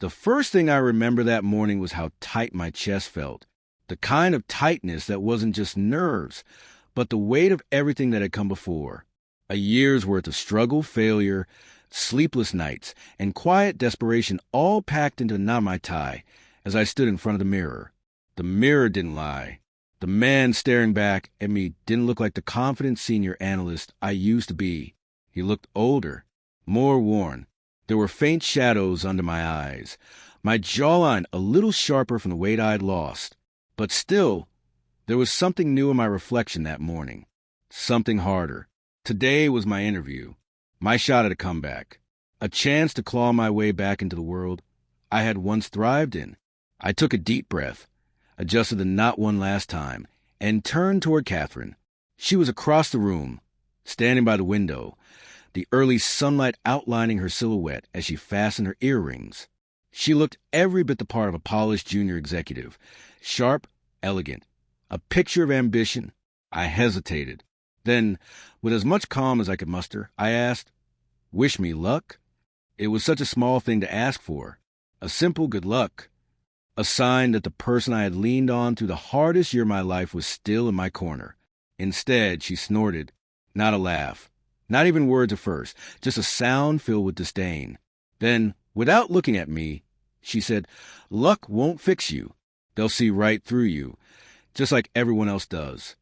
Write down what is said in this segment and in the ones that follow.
The first thing I remember that morning was how tight my chest felt. The kind of tightness that wasn't just nerves, but the weight of everything that had come before. A year's worth of struggle, failure, sleepless nights, and quiet desperation all packed into namatai as I stood in front of the mirror. The mirror didn't lie. The man staring back at me didn't look like the confident senior analyst I used to be. He looked older, more worn. There were faint shadows under my eyes, my jawline a little sharper from the weight I'd lost. But still, there was something new in my reflection that morning. Something harder. Today was my interview, my shot at a comeback, a chance to claw my way back into the world I had once thrived in. I took a deep breath, adjusted the not one last time, and turned toward Catherine. She was across the room, standing by the window, the early sunlight outlining her silhouette as she fastened her earrings. She looked every bit the part of a polished junior executive, sharp, elegant, a picture of ambition. I hesitated. Then, with as much calm as I could muster, I asked, "Wish me luck?" It was such a small thing to ask for. A simple good luck. A sign that the person I had leaned on through the hardest year of my life was still in my corner. Instead, she snorted. Not a laugh. Not even words at first. Just a sound filled with disdain. Then, without looking at me, she said, "Luck won't fix you. They'll see right through you, just like everyone else does."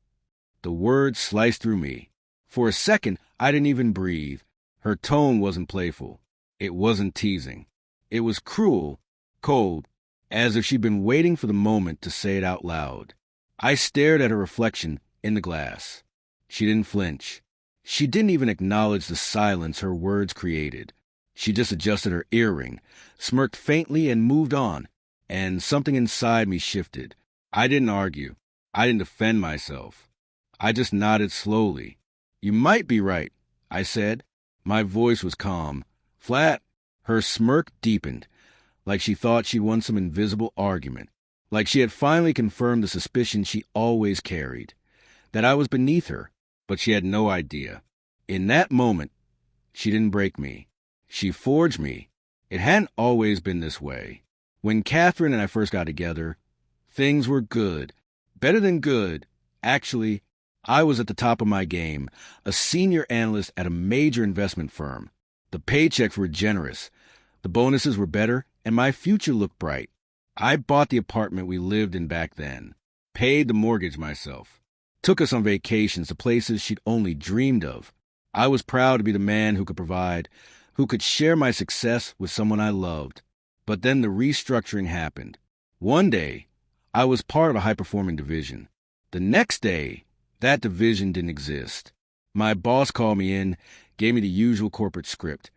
The words sliced through me. For a second, I didn't even breathe. Her tone wasn't playful. It wasn't teasing. It was cruel, cold, as if she'd been waiting for the moment to say it out loud. I stared at her reflection in the glass. She didn't flinch. She didn't even acknowledge the silence her words created. She just adjusted her earring, smirked faintly, and moved on. And something inside me shifted. I didn't argue. I didn't defend myself. I just nodded slowly. "You might be right," I said. My voice was calm, flat. Her smirk deepened, like she thought she'd won some invisible argument, like she had finally confirmed the suspicion she always carried, that I was beneath her, but she had no idea. In that moment, she didn't break me. She forged me. It hadn't always been this way. When Catherine and I first got together, things were good. Better than good. Actually, I was at the top of my game, a senior analyst at a major investment firm. The paychecks were generous. The bonuses were better, and my future looked bright. I bought the apartment we lived in back then, paid the mortgage myself, took us on vacations to places she'd only dreamed of. I was proud to be the man who could provide, who could share my success with someone I loved. But then the restructuring happened. One day, I was part of a high-performing division. The next day, that division didn't exist. My boss called me in, gave me the usual corporate script.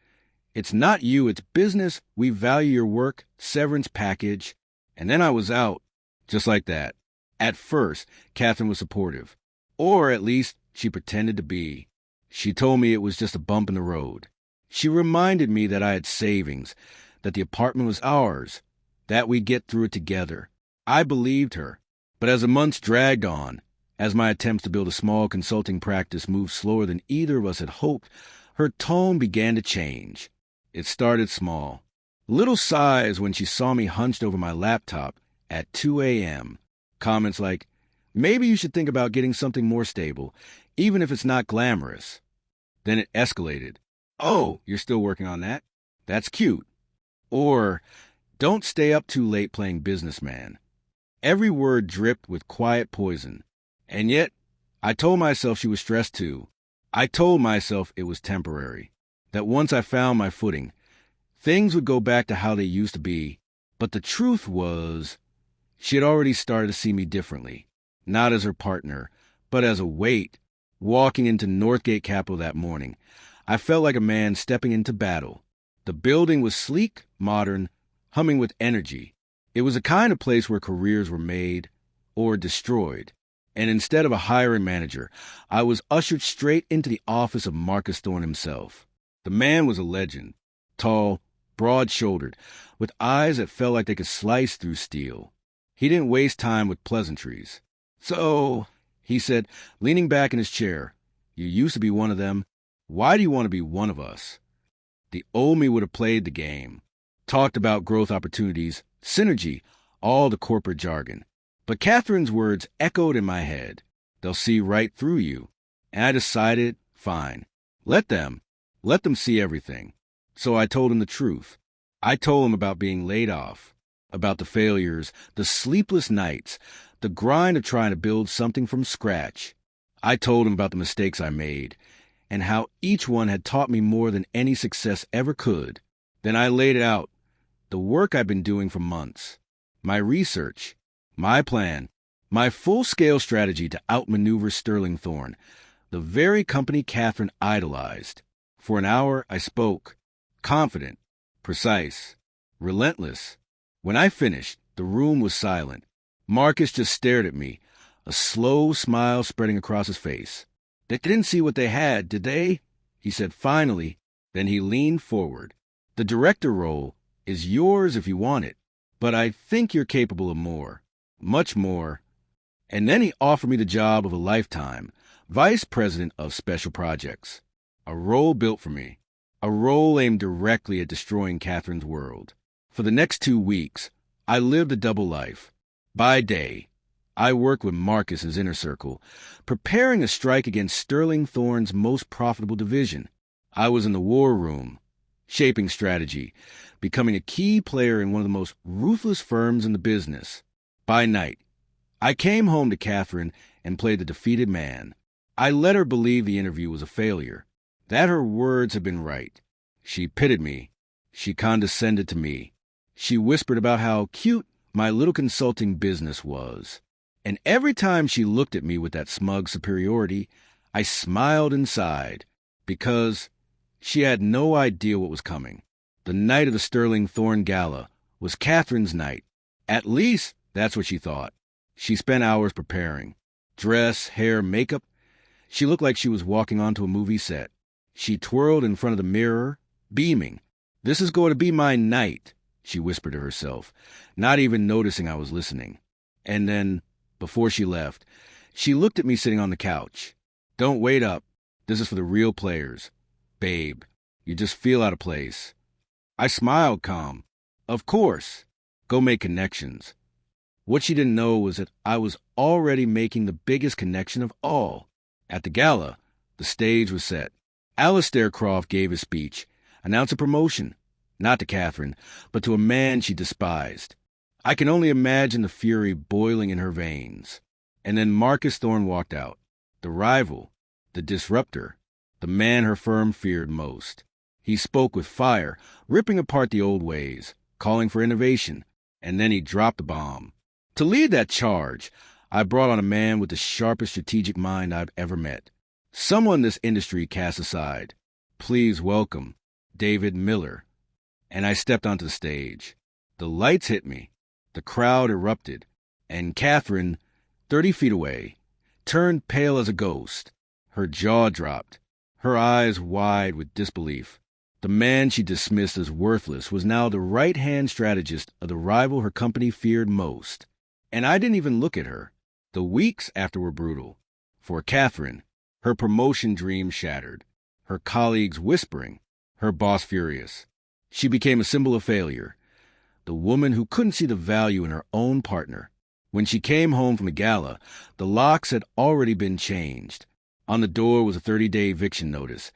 "It's not you, it's business. We value your work, severance package." And then I was out, just like that. At first, Catherine was supportive. Or at least, she pretended to be. She told me it was just a bump in the road. She reminded me that I had savings, that the apartment was ours, that we'd get through it together. I believed her. But as the months dragged on, as my attempts to build a small consulting practice moved slower than either of us had hoped, her tone began to change. It started small. Little sighs when she saw me hunched over my laptop at 2 a.m. Comments like, "Maybe you should think about getting something more stable, even if it's not glamorous." Then it escalated. "Oh, you're still working on that? That's cute." Or, "Don't stay up too late playing businessman." Every word dripped with quiet poison. And yet, I told myself she was stressed too. I told myself it was temporary, that once I found my footing, things would go back to how they used to be. But the truth was, she had already started to see me differently, not as her partner, but as a weight. Walking into Northgate Capital that morning, I felt like a man stepping into battle. The building was sleek, modern, humming with energy. It was the kind of place where careers were made or destroyed. And instead of a hiring manager, I was ushered straight into the office of Marcus Thorne himself. The man was a legend, tall, broad-shouldered, with eyes that felt like they could slice through steel. He didn't waste time with pleasantries. "So," he said, leaning back in his chair, "you used to be one of them. Why do you want to be one of us?" The old me would have played the game. talked about growth opportunities, synergy, all the corporate jargon. But Catherine's words echoed in my head. They'll see right through you. And I decided, fine. Let them see everything. So I told him the truth. I told him about being laid off, about the failures, the sleepless nights, the grind of trying to build something from scratch. I told him about the mistakes I made and how each one had taught me more than any success ever could. Then I laid it out, the work I've been doing for months, my research, my plan, my full-scale strategy to outmaneuver Sterling Thorne, the very company Catherine idolized. For an hour, I spoke, confident, precise, relentless. When I finished, the room was silent. Marcus just stared at me, a slow smile spreading across his face. They didn't see what they had, did they? He said finally. Then he leaned forward. The director role is yours if you want it, but I think you're capable of more, much more. And then he offered me the job of a lifetime, vice president of special projects. A role built for me, a role aimed directly at destroying Catherine's world. For the next 2 weeks, I lived a double life. By day, I worked with Marcus's inner circle, preparing a strike against Sterling Thorne's most profitable division. I was in the war room, shaping strategy, becoming a key player in one of the most ruthless firms in the business. By night, I came home to Catherine and played the defeated man. I let her believe the interview was a failure, that her words had been right. She pitied me. She condescended to me. She whispered about how cute my little consulting business was. And every time she looked at me with that smug superiority, I smiled inside, because she had no idea what was coming. The night of the Sterling Thorne Gala was Catherine's night. At least that's what she thought. She spent hours preparing. Dress, hair, makeup. She looked like she was walking onto a movie set. She twirled in front of the mirror, beaming. "This is going to be my night," she whispered to herself, not even noticing I was listening. And then, before she left, she looked at me sitting on the couch. "Don't wait up. This is for the real players. Babe, you just feel out of place." I smiled calm. Of course. Go make connections. What she didn't know was that I was already making the biggest connection of all. At the gala, the stage was set. Alistair Croft gave his speech, announced a promotion, not to Catherine, but to a man she despised. I can only imagine the fury boiling in her veins. And then Marcus Thorne walked out, the rival, the disruptor, the man her firm feared most. He spoke with fire, ripping apart the old ways, calling for innovation, and then he dropped the bomb. To lead that charge, I brought on a man with the sharpest strategic mind I've ever met. Someone this industry casts aside. Please welcome David Miller. And I stepped onto the stage. The lights hit me. The crowd erupted. And Catherine, 30 feet away, turned pale as a ghost. Her jaw dropped, her eyes wide with disbelief. The man she dismissed as worthless was now the right-hand strategist of the rival her company feared most. And I didn't even look at her. The weeks after were brutal. For Catherine, her promotion dream shattered. Her colleagues whispering. Her boss furious. She became a symbol of failure. The woman who couldn't see the value in her own partner. When she came home from the gala, the locks had already been changed. On the door was a 30-day eviction notice,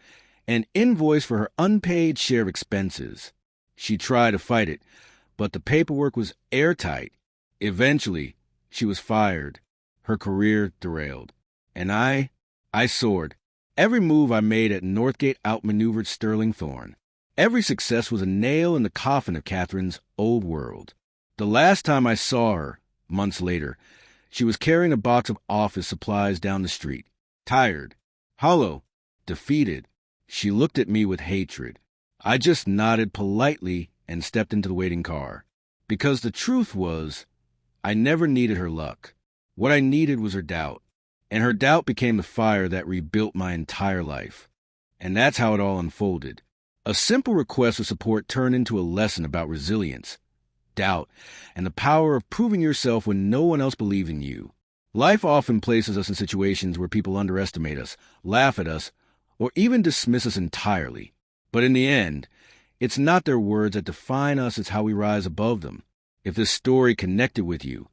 an invoice for her unpaid share of expenses. She tried to fight it, but the paperwork was airtight. Eventually, she was fired. Her career derailed. And I soared. Every move I made at Northgate outmaneuvered Sterling Thorne. Every success was a nail in the coffin of Catherine's old world. The last time I saw her, months later, she was carrying a box of office supplies down the street. Tired, hollow, defeated. She looked at me with hatred. I just nodded politely and stepped into the waiting car. Because the truth was, I never needed her luck. What I needed was her doubt. And her doubt became the fire that rebuilt my entire life. And that's how it all unfolded. A simple request for support turned into a lesson about resilience, doubt, and the power of proving yourself when no one else believed in you. Life often places us in situations where people underestimate us, laugh at us, or even dismiss us entirely. But in the end, It's not their words that define us, it's how we rise above them. If this story connected with you,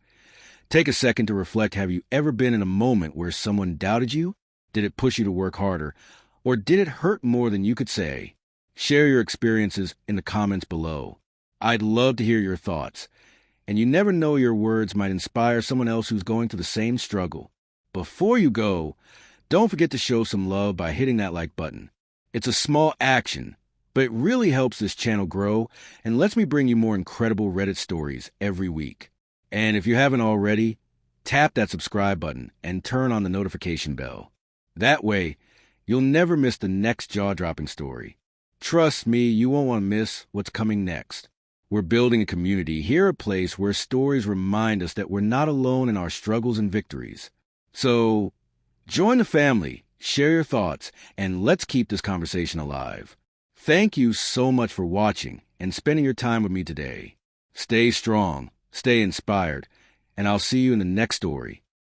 take a second to reflect. Have you ever been in a moment where someone doubted you? Did it push you to work harder? Or did it hurt more than you could say? Share your experiences in the comments below. I'd love to hear your thoughts. And you never know, your words might inspire someone else who's going through the same struggle. Before you go, don't forget to show some love by hitting that like button. It's a small action, but it really helps this channel grow and lets me bring you more incredible Reddit stories every week. And if you haven't already, tap that subscribe button and turn on the notification bell. That way, you'll never miss the next jaw-dropping story. Trust me, you won't want to miss what's coming next. We're building a community here, a place where stories remind us that we're not alone in our struggles and victories. So, join the family, share your thoughts, and let's keep this conversation alive. Thank you so much for watching and spending your time with me today. Stay strong, stay inspired, and I'll see you in the next story.